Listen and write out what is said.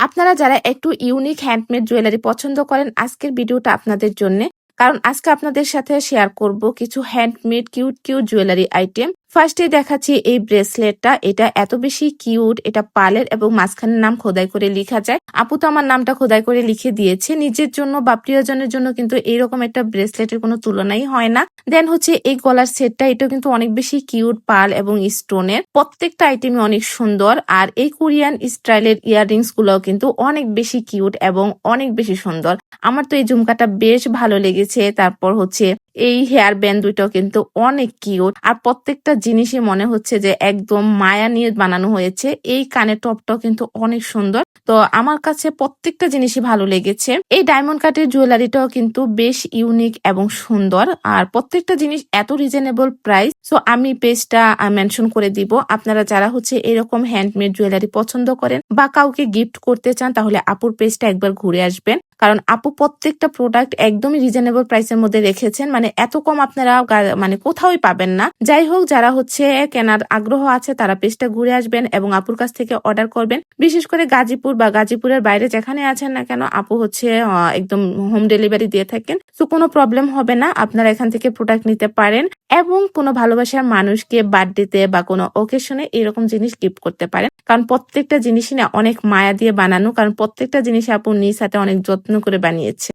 আপনারা যারা একটু ইউনিক হ্যান্ডমেড জুয়েলারি পছন্দ করেন আজকের ভিডিওটা আপনাদের জন্য। কারণ আজকে আপনাদের সাথে শেয়ার করব কিছু handmade cute cute jewellery item. ফার্স্টে দেখাচ্ছি এই ব্রেসলেটটা। এটা এত বেশি কিউট, এটা পার্লের এবং মাঝখানের নাম খোদাই করে লেখা যায়। আপু তো আমার নামটা খোদাই করে লিখে দিয়েছে। নিজের জন্য বা প্রিয়জনের জন্য কিন্তু এইরকম একটা ব্রেসলেটের কোনো তুলনাই হয় না। দেন হচ্ছে এই গলার সেটটা, এটা কিন্তু অনেক বেশি কিউট, পার্ল এবং স্টোনের। প্রত্যেকটা আইটেমই অনেক সুন্দর। আর এই কোরিয়ান স্টাইলের ইয়াররিংস গুলো কিন্তু অনেক বেশি কিউট এবং অনেক বেশি সুন্দর। আমার তো এই ঝুমকাটা বেশ ভালো লেগেছে। তারপর হচ্ছে এই হেয়ার ব্যান্ড দুইটাও কিন্তু অনেক কিউট। আর প্রত্যেকটা জিনিসই মনে হচ্ছে যে একদম মায়া নিয়ে বানানো হয়েছে। এই কানের টপটাও কিন্তু অনেক সুন্দর। তো আমার কাছে প্রত্যেকটা জিনিসই ভালো লেগেছে। এই ডায়মন্ড কাটের জুয়েলারিটাও কিন্তু বেশ ইউনিক এবং সুন্দর। আর প্রত্যেকটা জিনিস এত রিজনেবল প্রাইস। সো আমি পেজটা মেনশন করে দিব। আপনারা যারা হচ্ছে এরকম হ্যান্ডমেড জুয়েলারি পছন্দ করেন বা কাউকে গিফট করতে চান, তাহলে আপুর পেজটা একবার ঘুরে আসবেন। কারণ আপু প্রত্যেকটা প্রোডাক্ট একদমই রিজনেবল প্রাইসের মধ্যে রেখেছেন। মানে এত কম আপনারা মানে কোথাওই পাবেন না। যাই হোক, যারা হচ্ছে কেনার আগ্রহ আছে তারা পেজটা ঘুরে আসবেন এবং আপুর কাছ থেকে অর্ডার করবেন। বিশেষ করে গাজীপুর বা গাজীপুরের বাইরে যেখানে আছেন না কেন, আপু হচ্ছে একদম হোম ডেলিভারি দিয়ে থাকেন। তো কোনো প্রবলেম হবে না, আপনারা এখান থেকে প্রোডাক্ট নিতে পারেন এবং কোনো ভালোবাসার মানুষকে বার্থডেতে বা কোনো ওকেশনে এরকম জিনিস গিফট করতে পারেন। কারণ প্রত্যেকটা জিনিসই না অনেক মায়া দিয়ে বানানো। কারণ প্রত্যেকটা জিনিস আপু নিজ হাতে অনেক যত্ন করে বানিয়েছে।